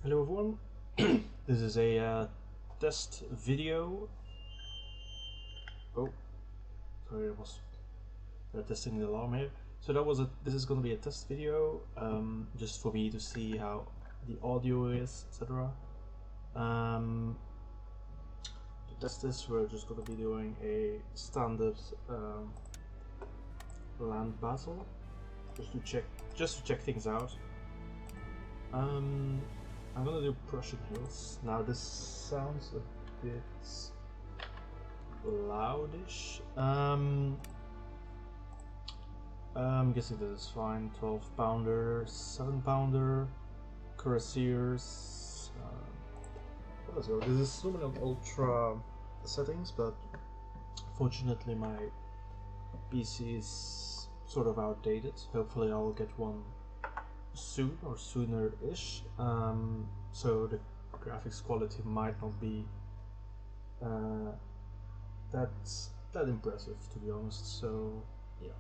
Hello everyone, this is a test video. Oh, sorry, I was testing the alarm here. So this is going to be a test video, just for me to see how the audio is, etc. To test this, we're just going to be doing a standard land battle, just to check things out. I'm gonna do Prussian Hills. Now this sounds a bit loudish. I'm guessing this is fine. 12 pounder, 7 pounder, cuirassiers. Let's go. This is still on ultra settings, but fortunately my PC is sort of outdated. Hopefully I'll get one soon or sooner-ish, so the graphics quality might not be that impressive, to be honest. So yeah,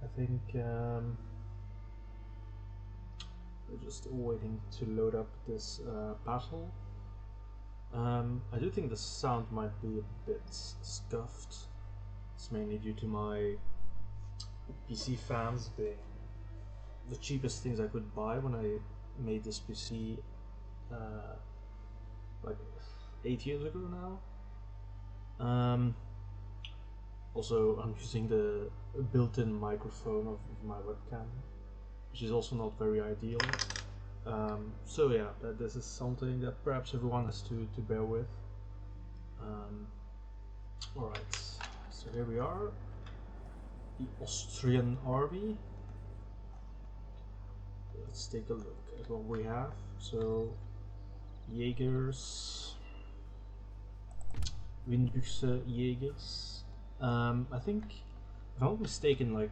I think we're just waiting to load up this battle. I do think the sound might be a bit scuffed. It's mainly due to my PC fans being the cheapest things I could buy when I made this PC like 8 years ago now. Also, I'm using the built-in microphone of my webcam, which is also not very ideal. So yeah, this is something that perhaps everyone has to bear with. Alright, so here we are, the Austrian army. Let's take a look at what we have. So, Jägers, Windbüchse Jägers. I think, if I'm not mistaken, like,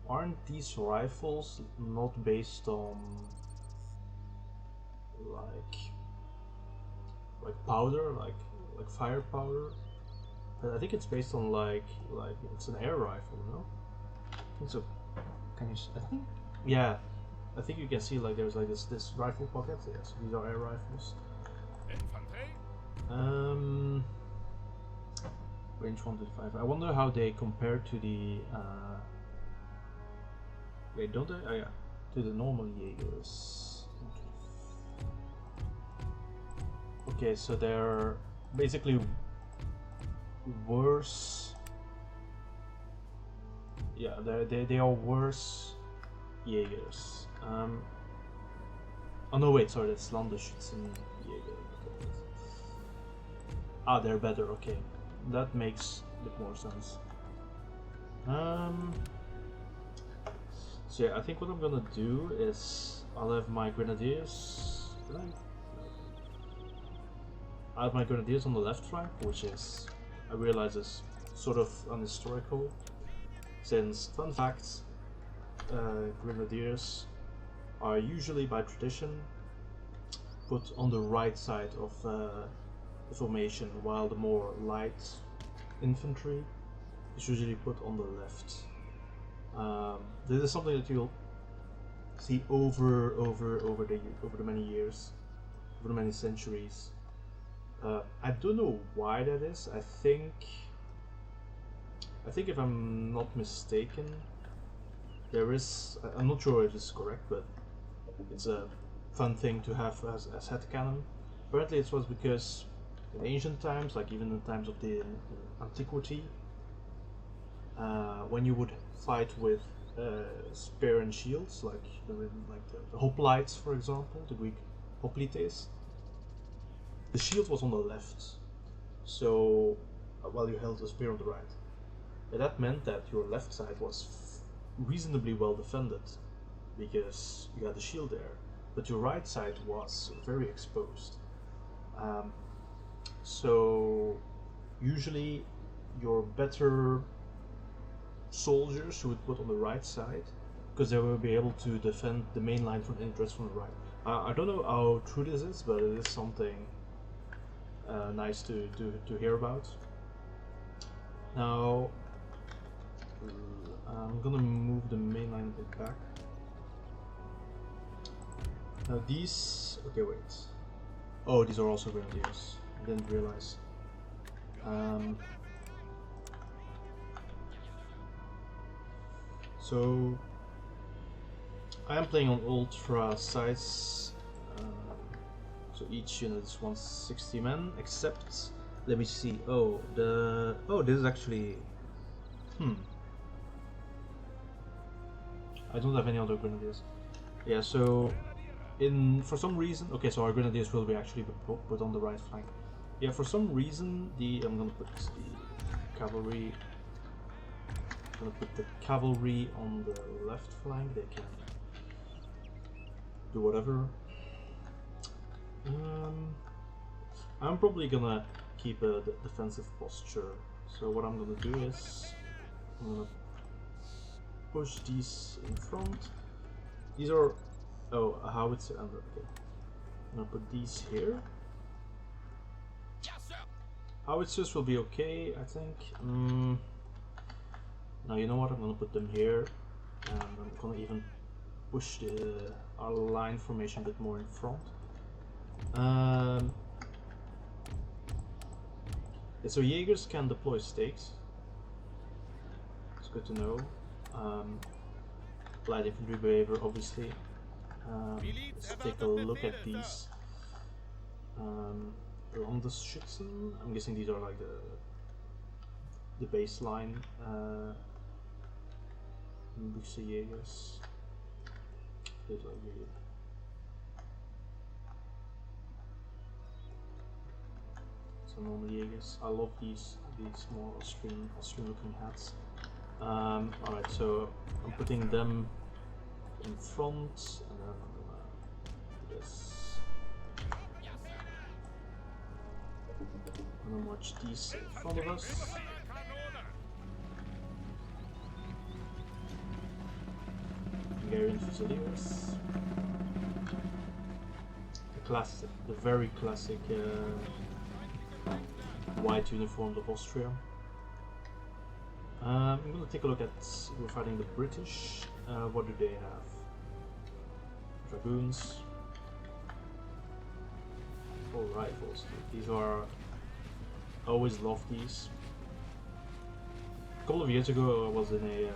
aren't these rifles not based on like powder, like firepower? But I think it's based on like it's an air rifle, no? I think so. Can you? I think, yeah. I think you can see like there's like this rifle pocket. Yeah, so these are air rifles. Range 125. I wonder how they compare to the wait, don't they? Oh yeah, to the normal Jaegers. Okay, so they're basically worse. Yeah, they are worse Jaegers. Oh no, wait, sorry, that's Landesschützenjäger. Okay. Ah, they're better, okay. That makes a bit more sense. So yeah, I think what I'm gonna do is I'll have my grenadiers. I have my grenadiers on the left flank, which is, I realize, is sort of unhistorical, since, fun fact, grenadiers are usually, by tradition, put on the right side of the formation, while the more light infantry is usually put on the left. This is something that you'll see over the many years, over the many centuries. I don't know why that is. I think if I'm not mistaken, there is, I'm not sure if this is correct, but it's a fun thing to have as headcanon. Apparently it was because in ancient times, like even in times of the antiquity, when you would fight with spear and shields, like the hoplites, for example, the Greek hoplites, the shield was on the left, so while you held the spear on the right. And that meant that your left side was reasonably well defended, because you had the shield there, but your right side was very exposed. So usually your better soldiers you would put on the right side, because they will be able to defend the main line from ingress from the right. I don't know how true this is, but it is something nice to hear about. Now I'm gonna move the main line a bit back. Now these, okay wait. Oh, these are also grenadiers. I didn't realize. So I am playing on ultra size, so each unit is 160 men, except, let me see, this is actually, I don't have any other grenadiers. Yeah, so for some reason, okay, so our grenadiers will be actually put on the right flank. Yeah, for some reason, I'm gonna put the cavalry. I'm gonna put the cavalry on the left flank. They can do whatever. I'm probably gonna keep a defensive posture. So what I'm gonna do is I'm gonna push these in front. These are a howitzer. Okay. I'm gonna put these here. Howitzers will be okay, I think. Now you know what? I'm gonna put them here, and I'm gonna even push our line formation a bit more in front. Yeah, so Jaegers can deploy stakes. It's good to know. Light infantry behavior, obviously. Let's take a look at these. Landesschützen. I'm guessing these are like the baseline Büchse Jägers. So normal Jägers. I love these more Austrian looking hats. Alright, so I'm putting them in front, and then I'm gonna do this. I'm gonna watch these in front of us. Hungarian Fusiliers. The very classic white uniforms of Austria. I'm gonna take a look at, we're fighting the British. What do they have? Dragoons. Or rifles. These are, I always love these. A couple of years ago I was in a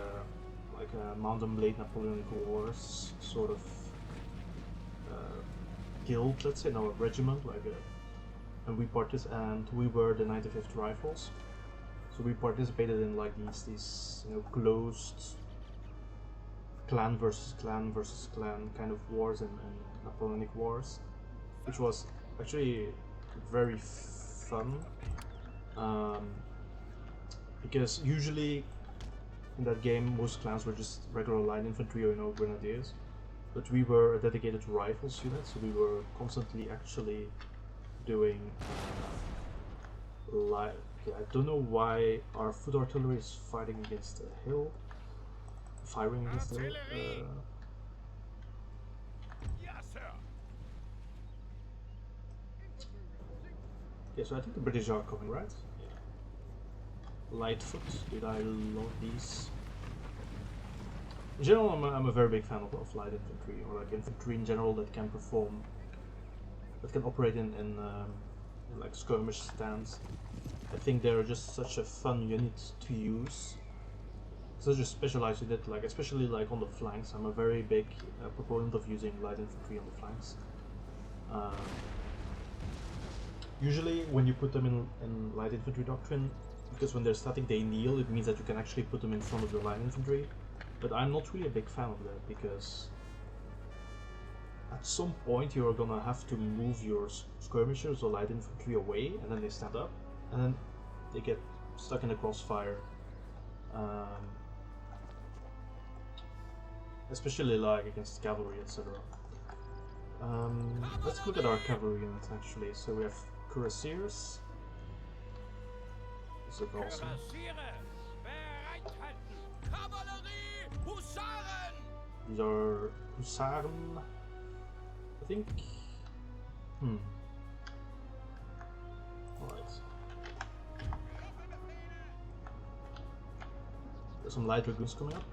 like a Mountain Blade Napoleonic Wars sort of guild, let's say, no, a regiment, like and we were the 95th Rifles. So we participated in like these closed clan versus clan kind of wars and Napoleonic Wars, which was actually very fun, because usually in that game most clans were just regular light infantry or grenadiers, but we were a dedicated rifles unit, so we were constantly actually doing light. Okay, I don't know why our foot artillery is fighting against a hill, firing against the hill. Yeah, so I think the British are coming, right? Yeah. Lightfoot, dude, I love these. In general, I'm a very big fan of light infantry, or like infantry in general that can operate in like skirmish stands. I think they're just such a fun unit to use. Such a specialized unit, like especially like on the flanks. I'm a very big proponent of using light infantry on the flanks. Usually when you put them in light infantry doctrine, because when they're static they kneel, it means that you can actually put them in front of the light infantry. But I'm not really a big fan of that, because at some point you're gonna have to move your skirmishers or light infantry away, and then they stand up, and then they get stuck in the crossfire. Especially like against cavalry, etc. Let's look at our cavalry units actually. So we have cuirassiers. This is awesome. These are Husaren, I think. Alright. There's some light dragoons coming up.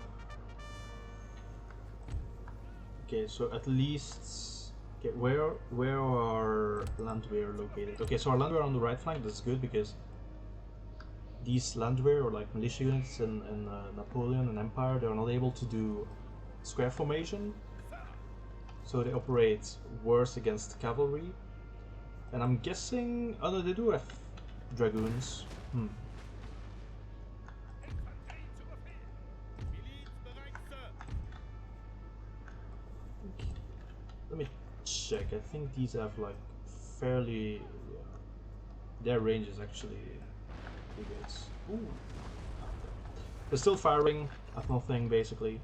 Okay, so at least Okay, where are landwehr located? Okay, so our landwehr on the right flank. That's good because these landwehr or like militia units in Napoleon and Empire, they are not able to do square formation, so they operate worse against cavalry. And I'm guessing, oh no, they do have dragoons. Let me check. I think these have like fairly. Their range is actually pretty good. Ooh. They're still firing at nothing basically.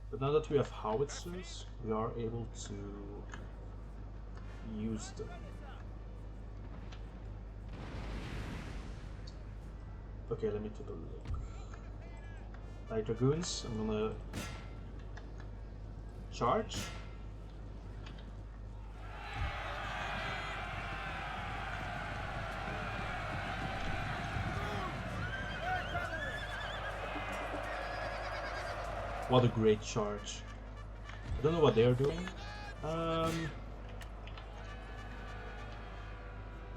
But now that we have howitzers, we are able to use them. Okay, let me take a look. Light dragoons, I'm gonna charge. What a great charge. I don't know what they're doing.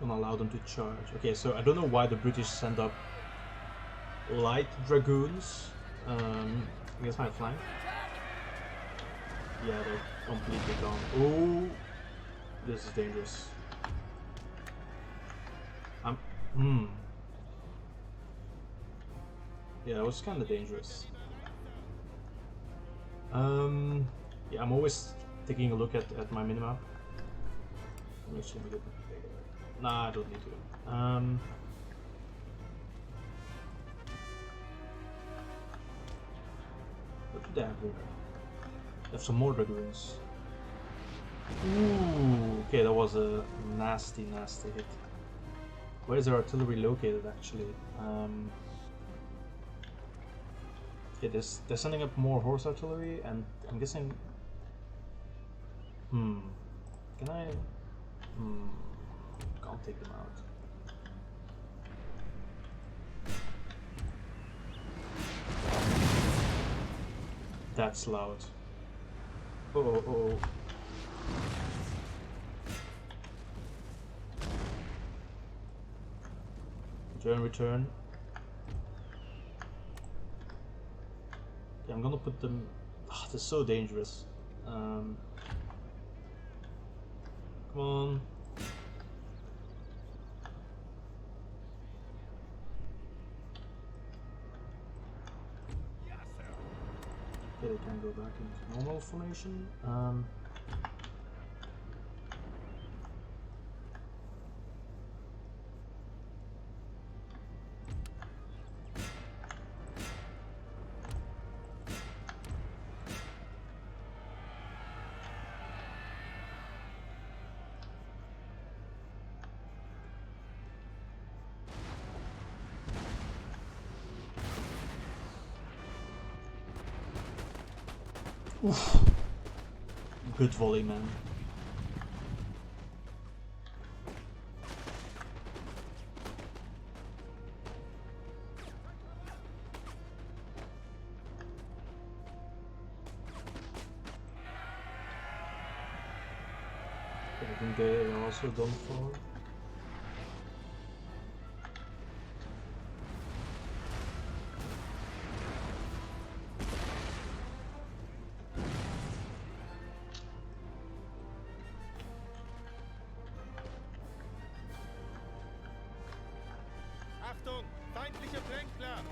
Gonna allow them to charge. Okay, so I don't know why the British send up light dragoons against my flank. Yeah, they're completely gone. Oh, this is dangerous. Yeah, it was kind of dangerous. Yeah, I'm always taking a look at my minimap. Make sure we get bigger. Nah, I don't need to. What do they have here? They have some more dragoons. Ooh, okay, that was a nasty hit. Where is their artillery located, actually? Okay, they're sending up more horse artillery, and I'm guessing. Can I? Can't take them out. That's loud. Oh. Return. Okay, I'm gonna put them. Oh, they're so dangerous. Come on. Okay, they can go back into normal formation. Oof. Good volley, man. I think they are also done for. Achtung, feindliche Flankler!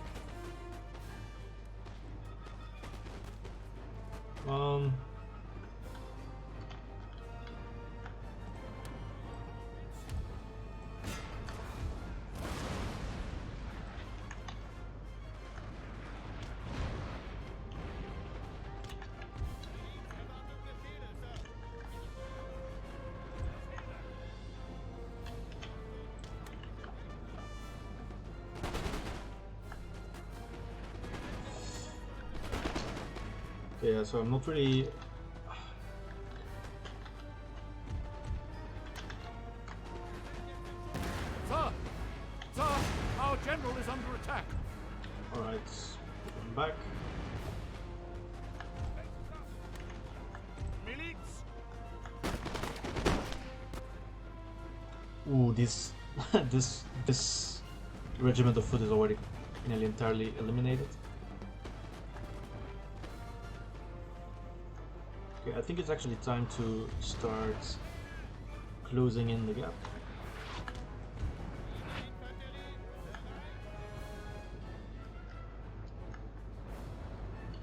Yeah, so I'm not really. Sir, our general is under attack. All right, put them back. Miliz! Ooh, this this regiment of foot is already nearly entirely eliminated. Okay, I think it's actually time to start closing in the gap.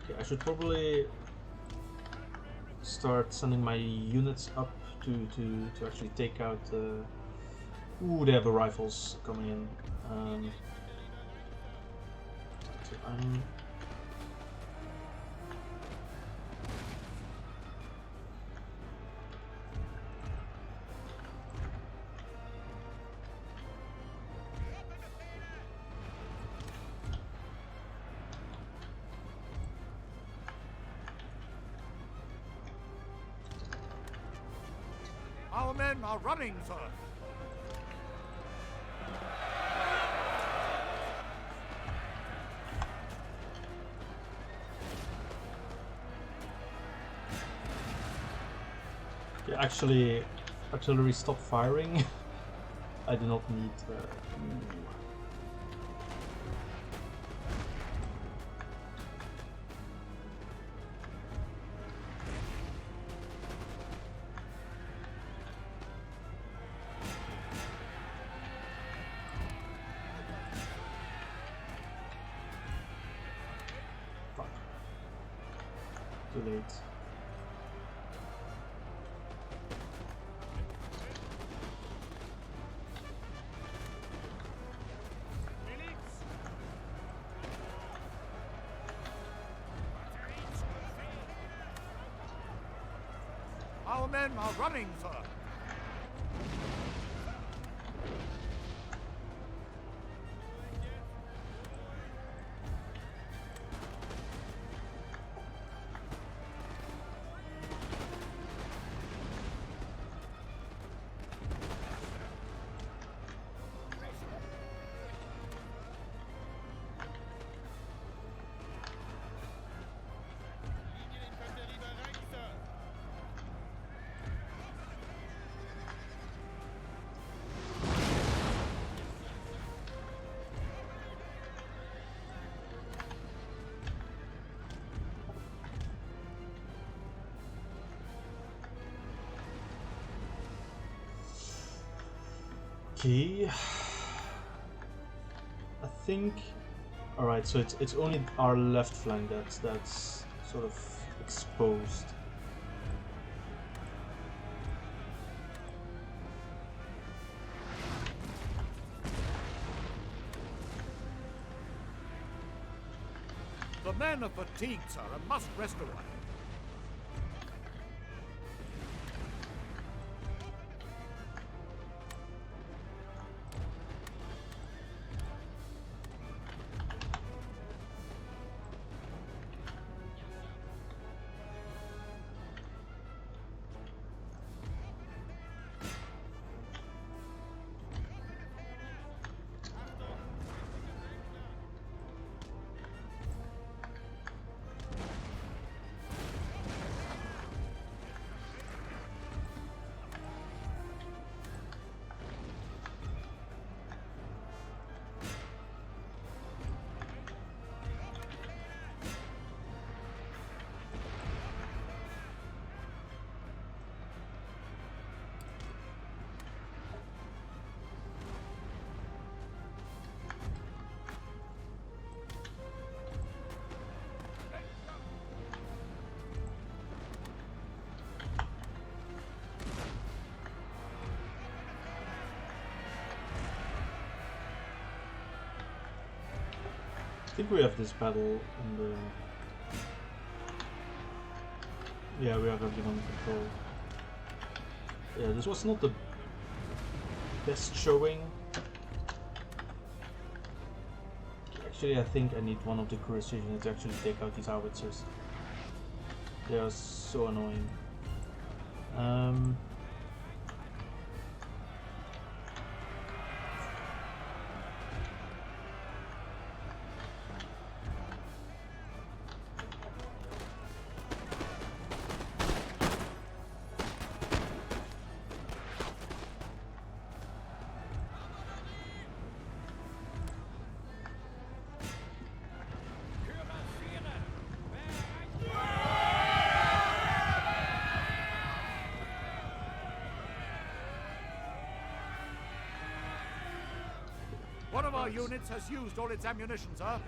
Okay, I should probably start sending my units up to actually take out the... Ooh, they have the rifles coming in. So I'm... Our men are running, sir. Yeah, actually, artillery stopped firing. I do not need... Fuck. Too late. Our men are running, sir. Okay, I think. All right, so it's only our left flank that's sort of exposed. The men are fatigued, sir, and must rest a while. I think we have this battle in the... Yeah, we have everything under control. Yeah, this was not the best showing. Actually, I think I need one of the Croatian units to actually take out these howitzers. They are so annoying. One of our units has used all its ammunition, sir.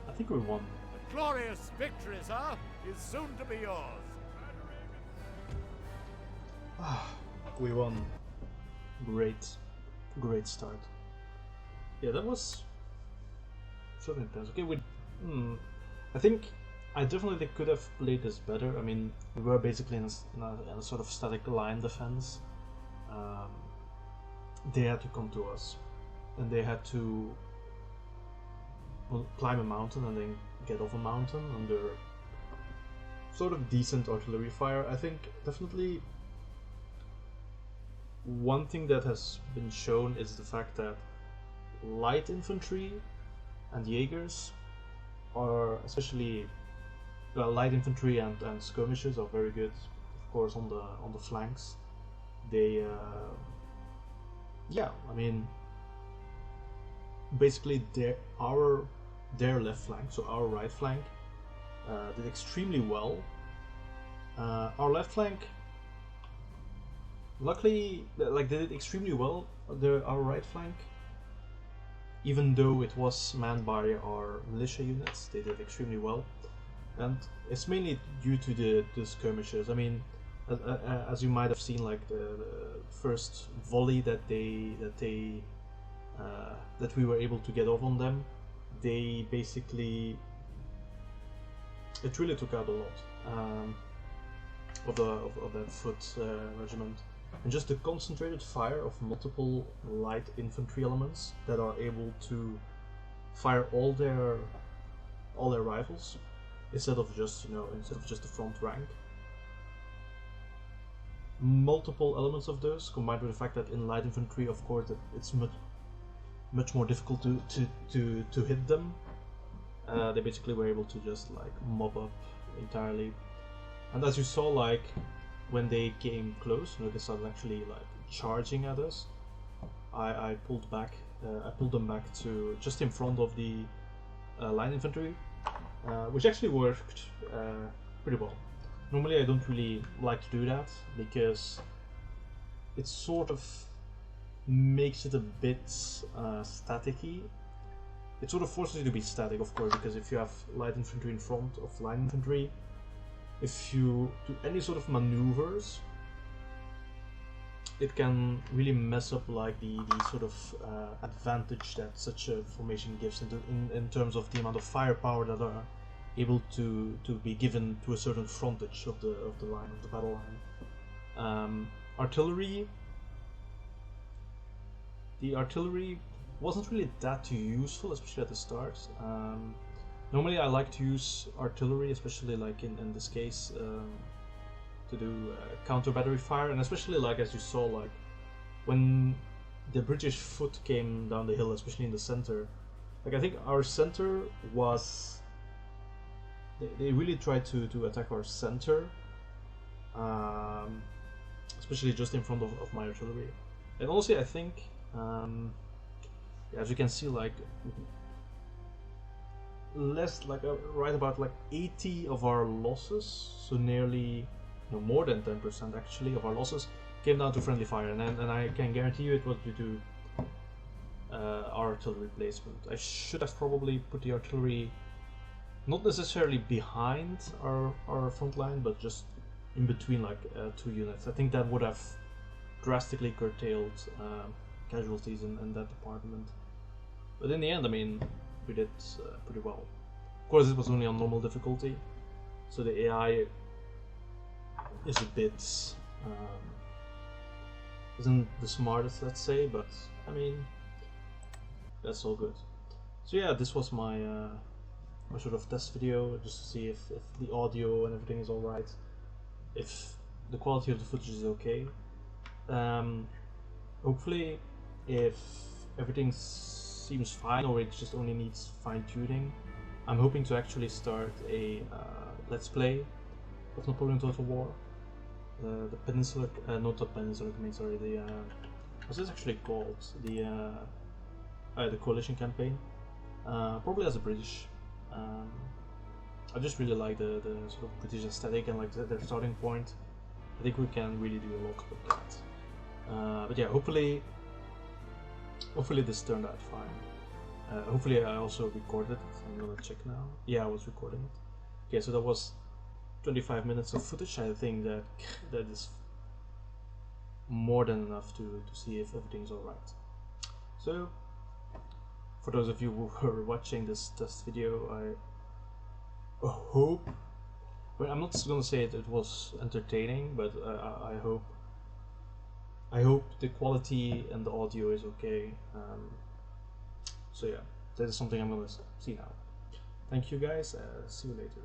I think we won. A glorious victory, sir, is soon to be yours. We won. Great start. Yeah, that was so intense. Okay, I think I definitely could have played this better. I mean, we were basically in a sort of static line defense. They had to come to us, and they had to climb a mountain and then get off a mountain under sort of decent artillery fire. I think definitely one thing that has been shown is the fact that light infantry and Jaegers are, especially light infantry and skirmishers, are very good, of course, on the flanks. They yeah, I mean, basically their left flank, so our right flank, did extremely well. Our left flank, luckily, like, they did extremely well. Our right flank, even though it was manned by our militia units, they did extremely well, and it's mainly due to the skirmishers. I mean, as you might have seen, like the first volley that we were able to get off on them, they basically, it really took out a lot of that foot regiment, and just the concentrated fire of multiple light infantry elements that are able to fire all their rifles instead of just the front rank. Multiple elements of those, combined with the fact that in light infantry, of course, it's much more difficult to hit them. They basically were able to just like mob up entirely. And as you saw, like when they came close, they started actually like charging at us. I pulled back. I pulled them back to just in front of the line infantry, which actually worked pretty well. Normally I don't really like to do that because it sort of makes it a bit staticky. It sort of forces you to be static, of course, because if you have light infantry in front of line infantry, if you do any sort of maneuvers, it can really mess up like the sort of advantage that such a formation gives in terms of the amount of firepower that are able to be given to a certain frontage of the line, of the battle line. Artillery. The artillery wasn't really that useful, especially at the start. Normally I like to use artillery, especially like in this case, to do counter battery fire, and especially like as you saw, like when the British foot came down the hill, especially in the center. Like I think our center was, they really tried to attack our center, especially just in front of my artillery. And also I think, as you can see, like right about like 80 of our losses, so nearly, more than 10% actually of our losses came down to friendly fire, and I can guarantee you it was due to our artillery placement. I should have probably put the artillery not necessarily behind our front line, but just in between, like two units. I think that would have drastically curtailed casualties in that department. But in the end, I mean, we did pretty well. Of course, it was only on normal difficulty, so the AI is a bit isn't the smartest, let's say, but I mean, that's all good. So yeah, this was my my sort of test video, just to see if the audio and everything is alright, if the quality of the footage is okay. Hopefully, if everything seems fine or it just only needs fine-tuning, I'm hoping to actually start a let's play of Napoleon Total War. The Peninsular, not the Peninsular Command, sorry, the, what's this actually called? The Coalition Campaign. Probably as a British. I just really like the sort of British aesthetic and like their starting point. I think we can really do a lot with that. But yeah, hopefully this turned out fine. Hopefully I also recorded it. I'm gonna check now. Yeah, I was recording it. Okay, so that was 25 minutes of footage. I think that is more than enough to see if everything's alright. So, for those of you who are watching this test video, I hope, well, I'm not gonna say it was entertaining, but I hope the quality and the audio is okay. So yeah, that is something I'm gonna see now. Thank you guys, see you later.